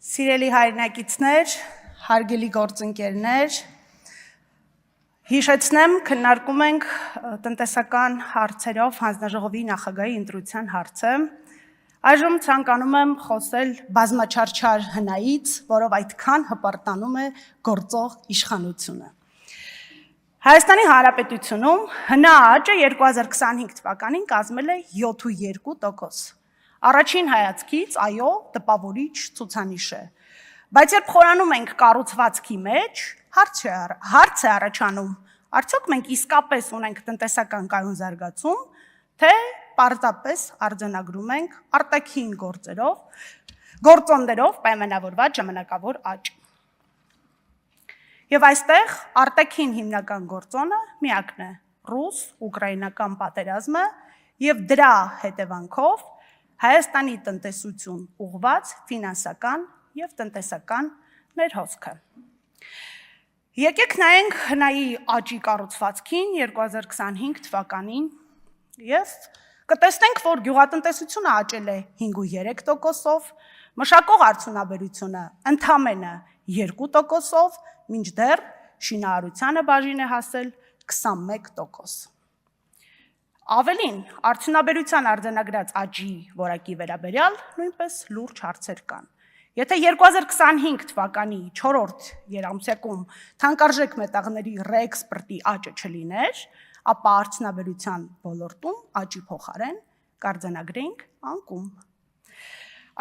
Սիրելի հայրենակիցներ, հարգելի գործընկերներ, հիշեցնեմ, քննարկում ենք տնտեսական հարցերով հանձնաժողովի նախագահի ընտրության հարցը։ Այժմ ցանկանում եմ խոսել բազմաչարչար հնայից, որով այդքան հպարտանում է գործող իշխանությունը։ Հայաստանի Հանրապետությունում հնա աճը 2025 թվականին կազմել է 7.2%։ Առաջին հայացքից, այո, տպավորիչ ցուցանիշ է, բայց երբ խորանում ենք կառուցվածքի մեջ, հարց է առաջանում, արդյոք մենք իսկապես ունենք տնտեսական կայուն զարգացում, թե պարզապես արձանագրում ենք արտաքին գործոններով պայմանավորված ժամանակավոր աճ։ Եվ այստեղ արտաքին հիմնական գործոնը միակն է՝ ռուս-ուկրաինական պատերազմը եւ դրա հետևանքով Հայաստանի տնտեսություն ուղղված ֆինանսական եւ տնտեսական ներհոսքը։ Եկեք նայենք հնայի աճի կառուցվածքին 2025 թվականին եւ կտեսնենք, որ գյուղատնտեսությունը աճել է 5.3%-ով, մշակող արդյունաբերությունը ընդամենը 2%-ով, մինչդեռ շինարարությանը բաժին է հասել 21%։ Ավելին, արդյունաբերության արձանագրած աճի որակի վերաբերյալ նույնպես լուրջ հարցեր կան։ Եթե 2025 թվականի 4-րդ երամսյակում թանկարժեք մետաղների ռեէքսպորտի աճը չլիներ, ապա արդյունաբերության ոլորտում աճի փոխարեն կարձանագրենք անկում։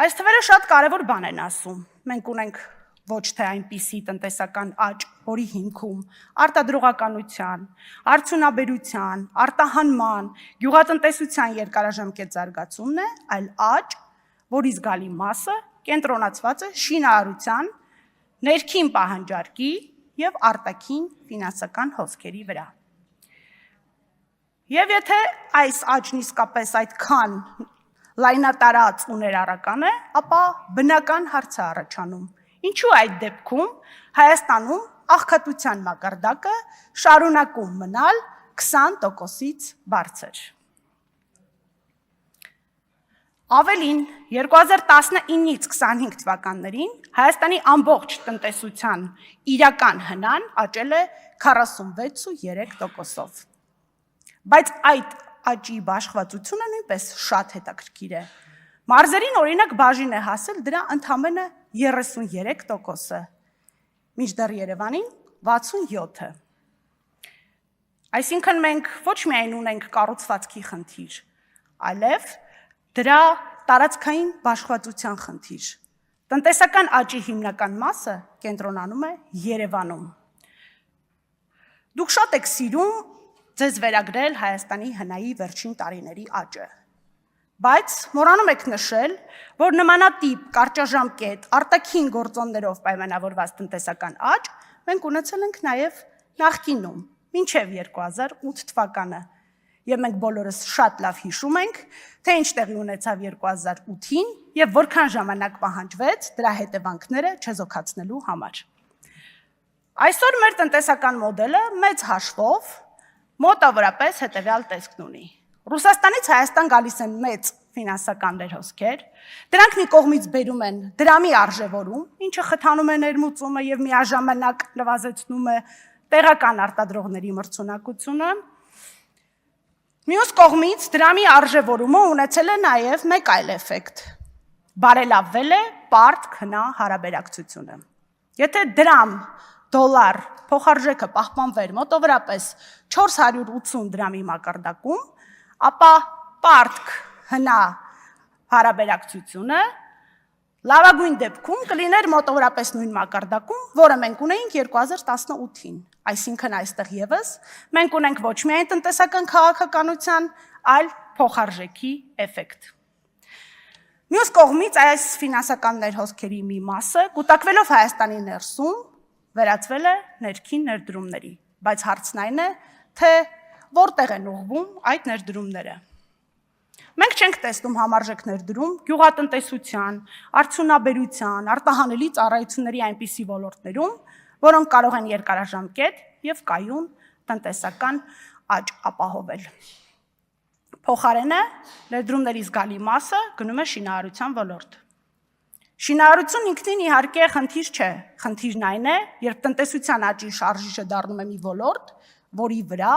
Այս թվերը շատ կարևոր բան են ասում։ Մենք ունենք ոչ թե այնպիսի տնտեսական աճ, որի հիմքում արտադրողականության, արդյունաբերության, արտահանման, գյուղատնտեսության երկարաժամկետ զարգացումն է, այլ աճ, որի զգալի մասը կենտրոնացված է շինարարության, ներքին պահանջարկի եւ արտաքին ֆինանսական հոսքերի վրա։ Եվ եթե այս աճն իսկապես այդքան լայնատարած ու ներառական է, ապա բնական հարց է առաջանում. ինչու այդ դեպքում Հայաստանում աղքատության մակարդակը շարունակում մնալ 20%-ից բարձր։ Ավելին, 2019-ից 25 թվականներին Հայաստանի ամբողջ տնտեսության իրական հնան աճել է 46.3%-ով։ Բայց այդ աճի բաշխվածությունը նույնպես շատ հետաքրքիր է։ Մարզերին օրինակ բաժին է հասել դրա ընդամենը 33%-ը, մինչդեռ Երևանին 67%-ը։ Այսինքն մենք ոչ միայն ունենք կառուցվածքի խնդիր, այլև դրա տարածքային բաշխվածության խնդիր։ Տնտեսական աճի հիմնական մասը կենտրոնանում է Երևանում։ Դուք շատ եք սիրում ձեզ վերագրել Հայաստանի հնայի վերջին տարիների աճը։ Բայց մոռանում եք նշել, որ նմանատիպ կարճաժամկետ արտաքին գործոններով պայմանավորված տնտեսական աճ մենք ունեցել ենք նաև նախկինում, մինչև 2008 թվականը, եւ մենք բոլորս շատ լավ հիշում ենք, թե ինչ տեղի ունեցավ 2008-ին եւ որքան ժամանակ պահանջվեց դրա հետևանքները չեզոքացնելու համար։ Այսօր մեր տնտեսական մոդելը մեծ հաշվով մոտավորապես հետևյալ տեսքն ունի։ Ռուսաստանից Հայաստան գալիս են մեծ ֆինանսական ներհոսքեր, դրանք մի կողմից բերում են դրամի արժևորում, ինչը խթանում է ներմուծումը եւ միաժամանակ նվազեցնում է տեղական արտադրողների մրցունակությունը։ Մյուս կողմից դրամի արժևորումը ունեցել է նաեւ մեկ այլ էֆեկտ. բարելավվել է պարտ-քնա հարաբերակցությունը։ Եթե դրամ-դոլար փոխարժեքը պահպանվեր մոտավորապես 480 դրամի մակարդակում, ապա պարտ-քնա հարաբերակցությունը լավագույն դեպքում կլիներ մոտավորապես նույն մակարդակում, որը մենք ունեինք 2018-ին, այսինքն այստեղ եւս մենք ունենք ոչ միայն տնտեսական քաղաքականության, այլ փոխարժեքի էֆեկտ։ Մյուս կողմից այս ֆինանսական ներհոսքերի մի մասը կուտակվելով Հայաստանի ներսում վերածվել է ներքին ներդրումների, բայց հարցն այն է, թե որտեղ են ուղղվում այդ ներդրումները։ Մենք չենք տեսնում համարժեք ներդրում գյուղատնտեսության, արդյունաբերության, արտահանելի ծառայությունների այնպիսի ոլորտներում, որոնք կարող են երկարաժամկետ եւ կայուն տնտեսական աճ ապահովել։ Փոխարենը ներդրումների զգալի մասը գնում է շինարարության ոլորտ։ Շինարարություն ինքնին իհարկե խնդիր չէ, խնդիրն այն է, երբ տնտեսության աճի շարժիչը դառնում է մի ոլորտ, որի վրա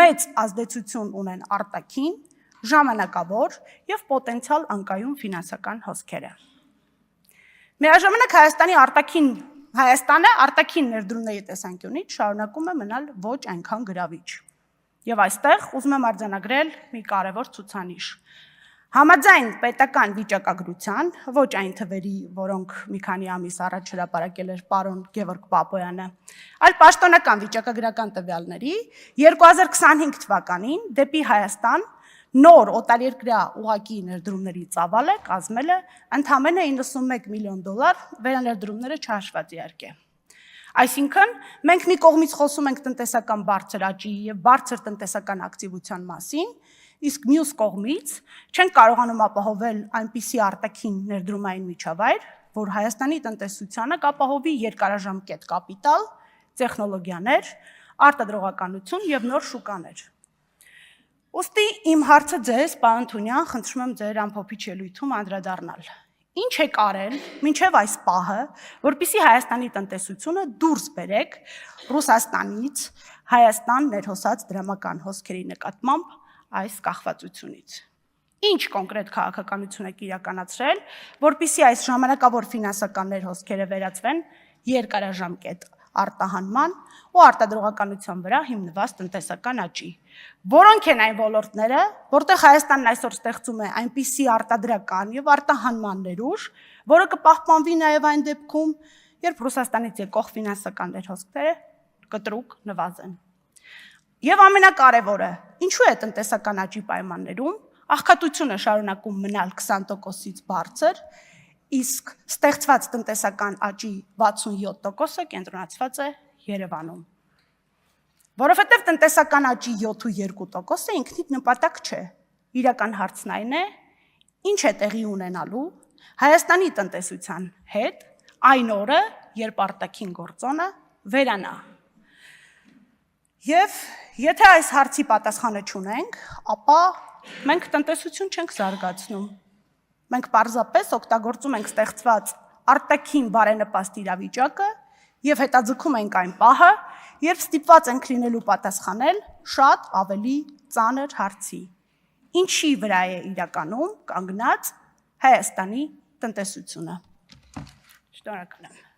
մեծ ազդեցություն ունեն արտաքին, ժամանակավոր եւ պոտենցիալ անկայուն ֆինանսական հոսքերը։ Միաժամանակ Հայաստանը արտաքին ներդրումների տեսանկյունից շարունակում է մնալ ոչ այնքան գրավիչ։ Եվ այստեղ ուզում եմ արձանագրել մի կարևոր ցուցանիշ։ Համաձայն պետական վիճակագրության, ոչ այն թվերի, որոնք մի քանի ամիս առաջ հրապարակել էր պարոն Գևորգ Պապոյանը, այլ պաշտոնական վիճակագրական տվյալների 2025 թվականին դեպի Հայաստան նոր օտարերկրյա ուղղակի ներդրումների ծավալը կազմել է ընդամենը $91 միլիոն, վերաներդրումները չհաշված իհարկե։ Այսինքն, մենք մի կողմից խոսում ենք տնտեսական բարձր աճի եւ բարձր տնտեսական ակտիվության մասին, իսկ մյուս կողմից չենք կարողանում ապահովել այնպիսի արտաքին ներդրումային միջավայր, որ Հայաստանի տնտեսությանը կապահովի երկարաժամկետ կապիտալ, տեխնոլոգիաներ, արտադրողականություն եւ նոր շուկաներ։ Ոստի իմ հարցը ձեզ, պարոն Թունյան, խնդրում եմ ձեր ամփոփիչ ելույթում անդրադառնալ։ Ինչ եք արել մինչև այս պահը, որպեսզի Հայաստանի տնտեսությունը դուրս բերեք Ռուսաստանից Հայաստան ներհոսած դրամական հոսքերի նկատմամբ այս կախվածությունից։ Ինչ կոնկրետ քաղաքականություն եք իրականացրել, որպեսզի այս ժամանակավոր ֆինանսական ներհոսքերը վերածվեն երկարաժամկետ արտահանման ու արտադրողականության վրա հիմնված տնտեսական աճի։ Որոնք են այն ոլորտները, որտեղ Հայաստանն այսօր ստեղծում է այնպիսի արտադրական եւ արտահանման ներուժ, որը կպահպանվի նաեւ այն դեպքում, երբ Ռուսաստանից եկող ֆինանսական ներհոսքները կտրուկ նվազեն։ Եվ ամենակարևորը, ինչու է տնտեսական աճի պայմաններում աղքատությունը շարունակում մնալ 20%-ից բարձր, իսկ ստեղծված տնտեսական աճի 67%-ը կենտրոնացված է Երևանում։ Որովհետև տնտեսական աճի 7.2%-ը ինքնիդ նպատակ չէ։ Իրական հարցն այն է, ինչ է տեղի ունենալու Հայաստանի տնտեսության հետ այն օրը, երբ արտաքին գործոնը վերանա։ Եվ եթե այս հարցի պատասխանը չունենք, ապա մենք տնտեսություն չենք զարգացնում։ Մենք պարզապես օգտագործում ենք ստեղծված արտաքին բարենպաստ իրավիճակը եւ հետաձգում ենք այն պահը, երբ ստիպված ենք լինելու պատասխանել շատ ավելի ծանր հարցի. ինչի վրա է իրականում կանգնած Հայաստանի տնտեսությունը։ Շնորհակալ եմ։